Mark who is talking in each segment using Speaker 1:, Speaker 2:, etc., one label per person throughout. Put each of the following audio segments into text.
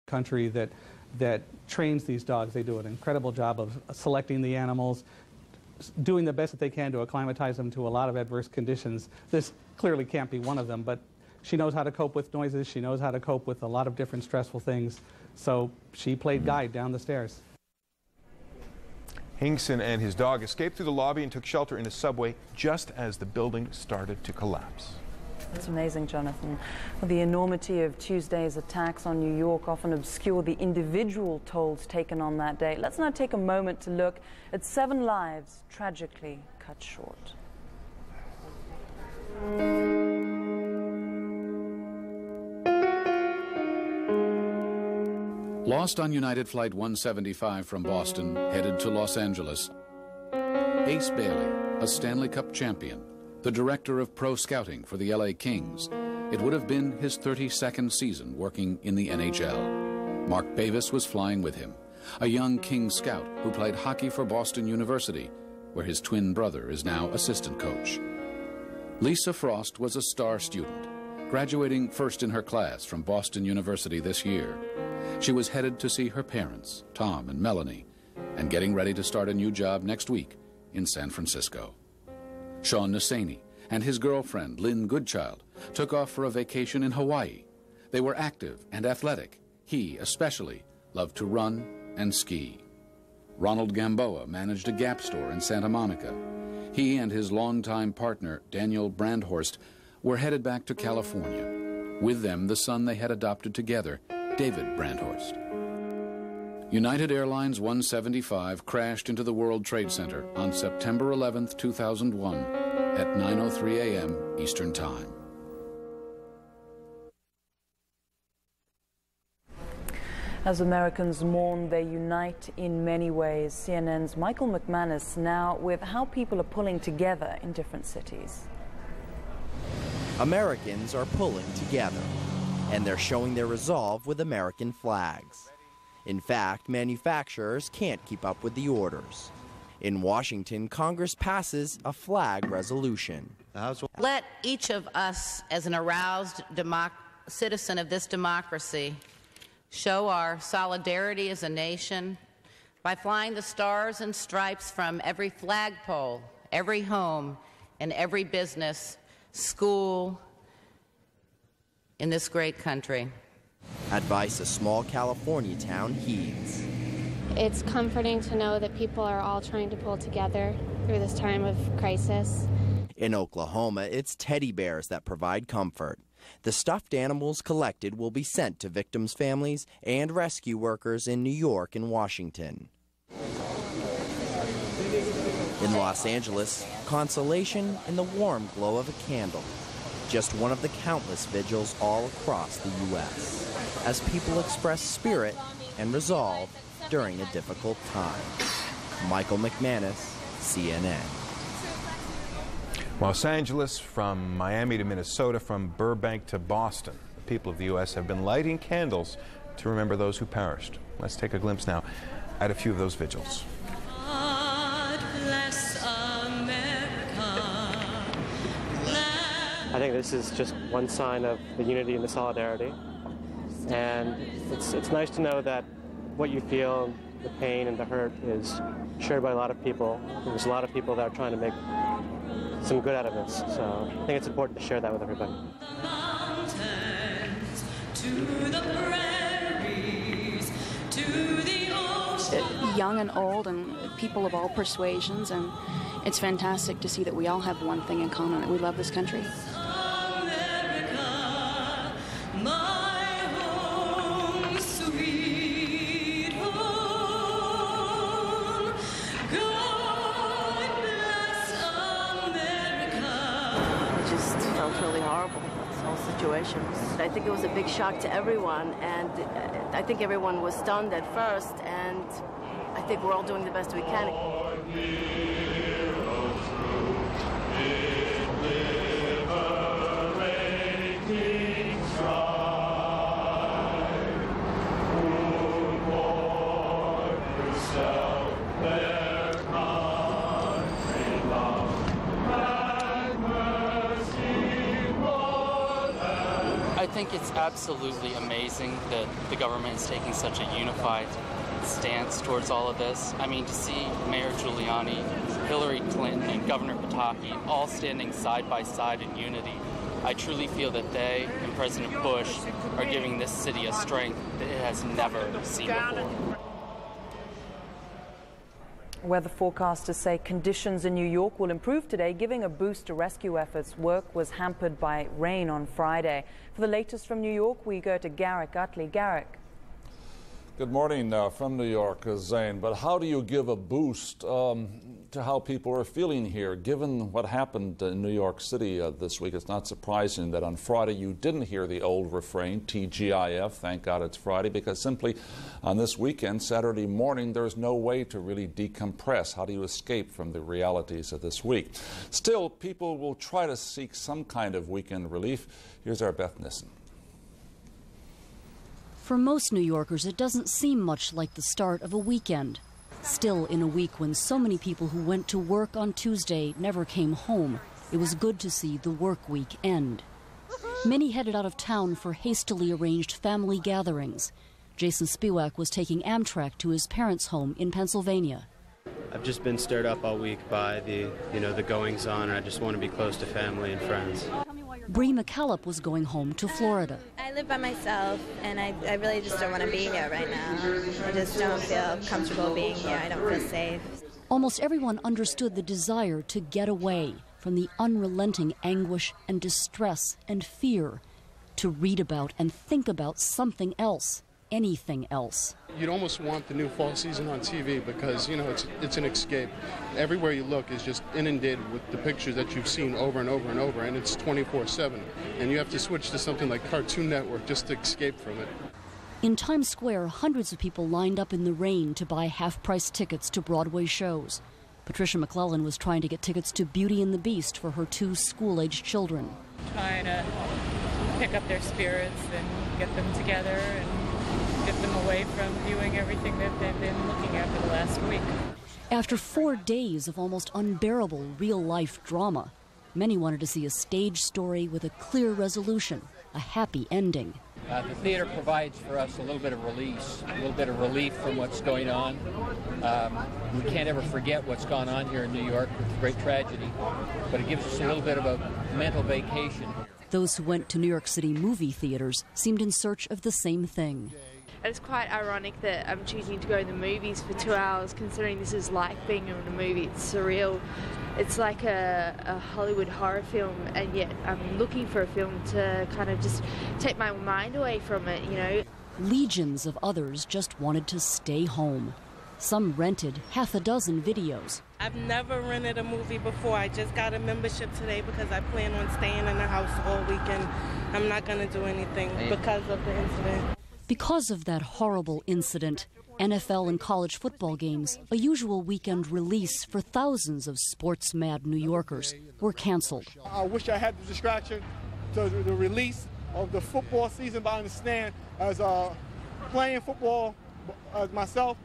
Speaker 1: country that trains these dogs. They do an incredible job of selecting the animals, doing the best that they can to acclimatize them to a lot of adverse conditions. This clearly can't be one of them, but she knows how to cope with noises. She knows how to cope with a lot of different stressful things. So she played guide down the stairs.
Speaker 2: Hinkson and his dog escaped through the lobby and took shelter in a subway just as the building started to collapse.
Speaker 3: That's amazing, Jonathan. Well, the enormity of Tuesday's attacks on New York often obscure the individual tolls taken on that day. Let's now take a moment to look at 7 lives tragically cut short.
Speaker 4: Lost on United Flight 175 from Boston, headed to Los Angeles. Ace Bailey, a Stanley Cup champion, the director of pro scouting for the LA Kings. It would have been his 32nd season working in the NHL. Mark Bavis was flying with him, a young King scout who played hockey for Boston University, where his twin brother is now assistant coach. Lisa Frost was a star student, graduating first in her class from Boston University this year. She was headed to see her parents, Tom and Melanie, and getting ready to start a new job next week in San Francisco. Sean Nassani and his girlfriend, Lynn Goodchild, took off for a vacation in Hawaii. They were active and athletic. He, especially, loved to run and ski. Ronald Gamboa managed a Gap store in Santa Monica. He and his longtime partner, Daniel Brandhorst, were headed back to California. With them, the son they had adopted together, David Brandhorst. United Airlines 175 crashed into the World Trade Center on September 11, 2001 at 9:03 a.m. Eastern Time.
Speaker 3: As Americans mourn, they unite in many ways. CNN's Michael McManus now with how people are pulling together in different cities.
Speaker 5: Americans are pulling together, and they're showing their resolve with American flags. In fact, manufacturers can't keep up with the orders. In Washington, Congress passes a flag resolution.
Speaker 6: Let each of us, as an aroused citizen of this democracy, show our solidarity as a nation by flying the stars and stripes from every flagpole, every home, and every business, school in this great country.
Speaker 5: Advice a small California town heeds.
Speaker 7: It's comforting to know that people are all trying to pull together through this time of crisis.
Speaker 5: In Oklahoma, it's teddy bears that provide comfort. The stuffed animals collected will be sent to victims' families and rescue workers in New York and Washington. In Los Angeles, consolation in the warm glow of a candle. Just one of the countless vigils all across the U.S. as people express spirit and resolve during a difficult time. Michael McManus, CNN.
Speaker 2: Los Angeles, from Miami to Minnesota, from Burbank to Boston, the people of the U.S. have been lighting candles to remember those who perished. Let's take a glimpse now at a few of those vigils.
Speaker 8: God bless America.
Speaker 9: I think this is just one sign of the unity and the solidarity. And it's nice to know that what you feel, the pain and the hurt, is shared by a lot of people. There's a lot of people that are trying to make some good out of this. So I think it's important to share that with everybody.
Speaker 8: The mountains, to the prairies, to the ocean.
Speaker 10: Young and old and people of all persuasions, and it's fantastic to see that we all have one thing in common, that we love this country.
Speaker 8: America, my home, sweet home. God bless America.
Speaker 11: It just felt really horrible, this whole situation. I think it was a big shock to everyone, and I think everyone was stunned at first, and I think we're all doing the best we can.
Speaker 12: I think think it's absolutely amazing that the government is taking such a unified stance towards all of this. I mean, to see Mayor Giuliani, Hillary Clinton, and Governor Pataki all standing side by side in unity, I truly feel that they and President Bush are giving this city a strength that it has never seen before.
Speaker 3: Weather forecasters say conditions in New York will improve today, giving a boost to rescue efforts. Work was hampered by rain on Friday. For the latest from New York, we go to Garrick Utley. Garrick.
Speaker 13: Good morning from New York, Zane. But how do you give a boost to how people are feeling here? Given what happened in New York City this week, it's not surprising that on Friday you didn't hear the old refrain, TGIF, thank God it's Friday, because simply on this weekend, Saturday morning, there's no way to really decompress. How do you escape from the realities of this week? Still, people will try to seek some kind of weekend relief. Here's our Beth Nissen.
Speaker 14: For most New Yorkers, it doesn't seem much like the start of a weekend. Still, in a week when so many people who went to work on Tuesday never came home, it was good to see the work week end. Many headed out of town for hastily arranged family gatherings. Jason Spiewak was taking Amtrak to his parents' home in Pennsylvania.
Speaker 15: I've just been stirred up all week by the goings on, and I just want to be close to family and friends.
Speaker 14: Bree McCallop was going home to Florida.
Speaker 16: I live by myself, and I really just don't want to be here right now. I just don't feel comfortable being here. I don't feel safe.
Speaker 14: Almost everyone understood the desire to get away from the unrelenting anguish and distress and fear, to read about and think about something else, anything else.
Speaker 17: You'd almost want the new fall season on TV because, it's an escape. Everywhere you look is just inundated with the pictures that you've seen over and over and over, and it's 24/7. And you have to switch to something like Cartoon Network just to escape from it.
Speaker 14: In Times Square, hundreds of people lined up in the rain to buy half-price tickets to Broadway shows. Patricia McClellan was trying to get tickets to Beauty and the Beast for her 2 school-aged children.
Speaker 18: Trying to pick up their spirits and get them together and get them away from viewing everything that they've been looking at for the last week.
Speaker 14: After 4 days of almost unbearable real-life drama, many wanted to see a stage story with a clear resolution, a happy ending.
Speaker 19: The theater provides for us a little bit of release, a little bit of relief from what's going on. We can't ever forget what's gone on here in New York with great tragedy, but it gives us a little bit of a mental vacation.
Speaker 14: Those who went to New York City movie theaters seemed in search of the same thing.
Speaker 20: It's quite ironic that I'm choosing to go to the movies for 2 hours, considering this is like being in a movie. It's surreal. It's like a Hollywood horror film, and yet I'm looking for a film to kind of just take my mind away from it,
Speaker 14: Legions of others just wanted to stay home. Some rented half a dozen videos.
Speaker 21: I've never rented a movie before. I just got a membership today because I plan on staying in the house all weekend. I'm not going to do anything because of the incident.
Speaker 14: Because of that horrible incident, NFL and college football games, a usual weekend release for thousands of sports-mad New Yorkers, were canceled.
Speaker 22: I wish I had the distraction to the release of the football season, but I understand as playing football as myself,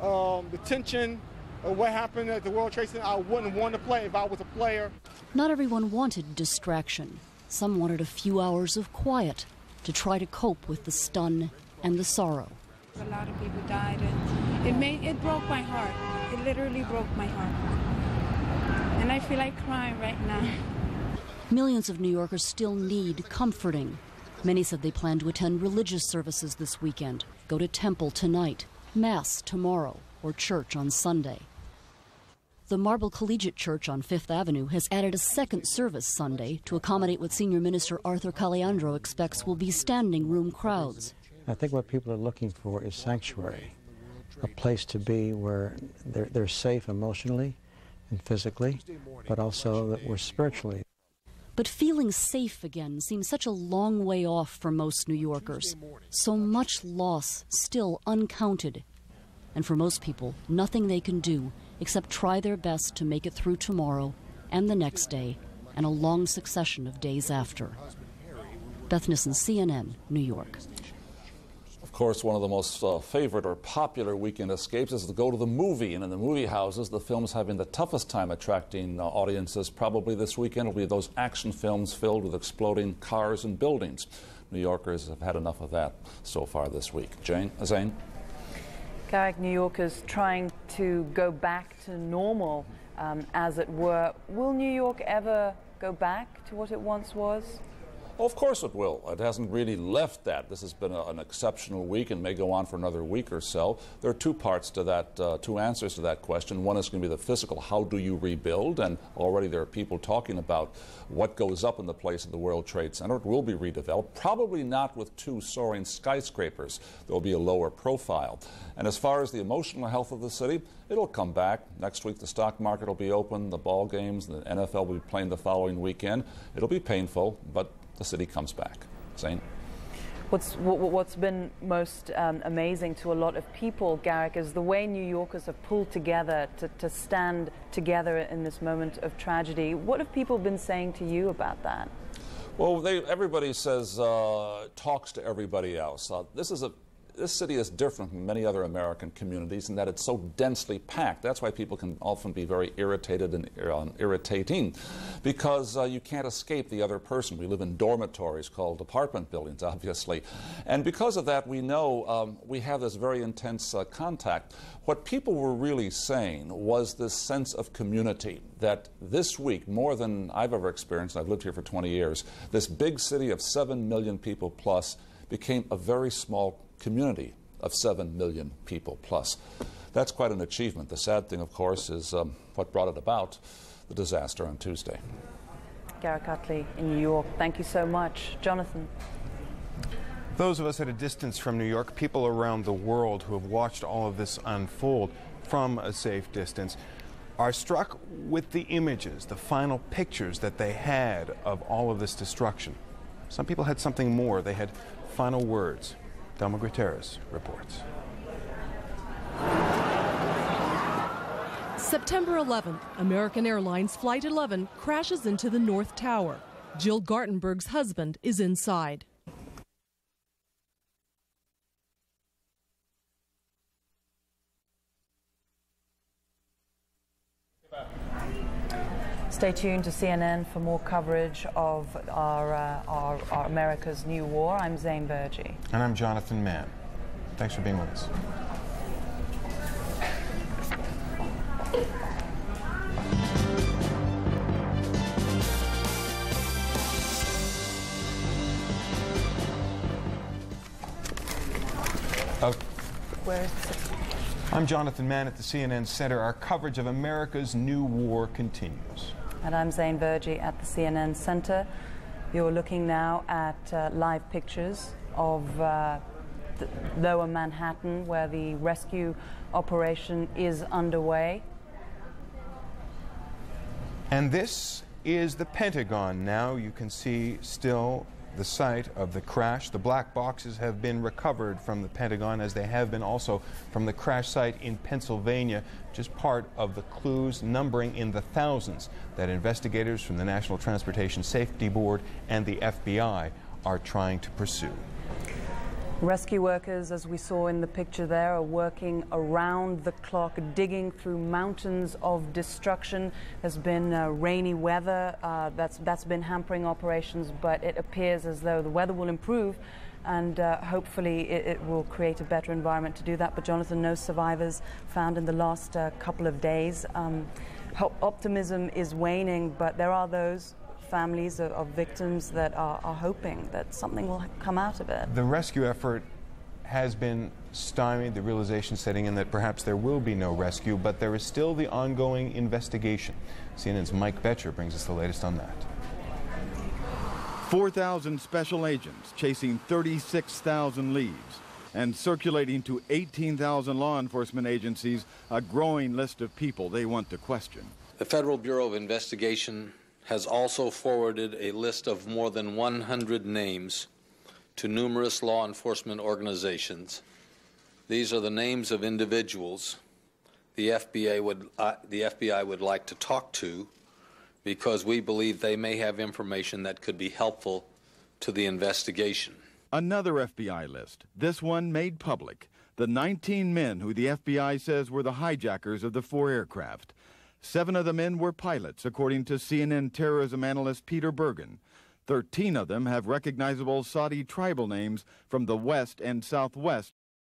Speaker 22: the tension of what happened at the World Trade Center, I wouldn't want to play if I was a player.
Speaker 14: Not everyone wanted distraction. Some wanted a few hours of quiet to try to cope with the stun and the sorrow.
Speaker 23: A lot of people died, and it broke my heart. It literally broke my heart. And I feel like crying right now.
Speaker 14: Millions of New Yorkers still need comforting. Many said they plan to attend religious services this weekend, go to temple tonight, Mass tomorrow, or church on Sunday. The Marble Collegiate Church on Fifth Avenue has added a second service Sunday to accommodate what Senior Minister Arthur Caliandro expects will be standing room crowds.
Speaker 24: I think what people are looking for is sanctuary, a place to be where they're safe emotionally and physically, but also that we're spiritually.
Speaker 14: But feeling safe again seems such a long way off for most New Yorkers. So much loss still uncounted. And for most people, nothing they can do except try their best to make it through tomorrow and the next day and a long succession of days after. Beth Nissen, CNN, New York.
Speaker 13: Of course, one of the most favorite or popular weekend escapes is to go to the movie. And in the movie houses, the films having the toughest time attracting audiences probably this weekend will be those action films filled with exploding cars and buildings. New Yorkers have had enough of that so far this week. Zane?
Speaker 3: Garrick, New Yorkers trying to go back to normal, as it were. Will New York ever go back to what it once was?
Speaker 13: Well, of course it will. It hasn't really left that. This has been an exceptional week and may go on for another week or so. There are two parts to that, two answers to that question. One is going to be the physical, how do you rebuild? And already there are people talking about what goes up in the place of the World Trade Center. It will be redeveloped, probably not with two soaring skyscrapers. There will be a lower profile. And as far as the emotional health of the city, it'll come back. Next week the stock market will be open, the ball games, the NFL will be playing the following weekend. It'll be painful, but the city comes back. Zane?
Speaker 3: What's been most amazing to a lot of people, Garrick, is the way New Yorkers have pulled together to stand together in this moment of tragedy. What have people been saying to you about that?
Speaker 13: Well, everybody says, talks to everybody else. This city is different from many other American communities in that it's so densely packed. That's why people can often be very irritated and irritating, because you can't escape the other person. We live in dormitories called apartment buildings, obviously. And because of that, we know we have this very intense contact. What people were really saying was this sense of community that this week, more than I've ever experienced, I've lived here for 20 years, this big city of 7 million people plus became a very small community of 7 million people plus. That's quite an achievement. The sad thing, of course, is what brought it about, the disaster on Tuesday.
Speaker 3: Garrick Utley in New York, thank you so much. Jonathan?
Speaker 2: Those of us at a distance from New York, people around the world who have watched all of this unfold from a safe distance, are struck with the images, the final pictures that they had of all of this destruction. Some people had something more. They had final words. Delma Gutierrez reports.
Speaker 1: September 11th, American Airlines Flight 11 crashes into the North Tower. Jill Gartenberg's husband is inside.
Speaker 3: Stay tuned to CNN for more coverage of our America's New War. I'm Zane Burgee.
Speaker 2: And I'm Jonathan Mann. Thanks for being with us.
Speaker 3: Where is it?
Speaker 2: I'm Jonathan Mann at the CNN Center. Our coverage of America's New War continues.
Speaker 3: And I'm Zane Burgee at the CNN Center. You're looking now at live pictures of Lower Manhattan, where the rescue operation is underway.
Speaker 2: And this is the Pentagon. Now you can see still the site of the crash. The black boxes have been recovered from the Pentagon, as they have been also from the crash site in Pennsylvania, just part of the clues, numbering in the thousands, that investigators from the National Transportation Safety Board and the FBI are trying to pursue.
Speaker 3: Rescue workers, as we saw in the picture there, are working around the clock, digging through mountains of destruction. There's been rainy weather that's been hampering operations, but it appears as though the weather will improve, and hopefully it will create a better environment to do that. But Jonathan, no survivors found in the last couple of days. Optimism is waning, but there are those families of victims that are hoping that something will come out of it.
Speaker 2: The rescue effort has been stymied, the realization setting in that perhaps there will be no rescue, but there is still the ongoing investigation. CNN's Mike Betcher brings us the latest on that.
Speaker 4: 4,000 special agents chasing 36,000 leads and circulating to 18,000 law enforcement agencies a growing list of people they want to question.
Speaker 6: The Federal Bureau of Investigation has also forwarded a list of more than 100 names to numerous law enforcement organizations. These are the names of individuals the FBI would like to talk to, because we believe they may have information that could be helpful to the investigation.
Speaker 4: Another FBI list, this one made public. The 19 men who the FBI says were the hijackers of the 4 aircraft. 7 of the men were pilots, according to CNN terrorism analyst Peter Bergen. 13 of them have recognizable Saudi tribal names from the west and southwest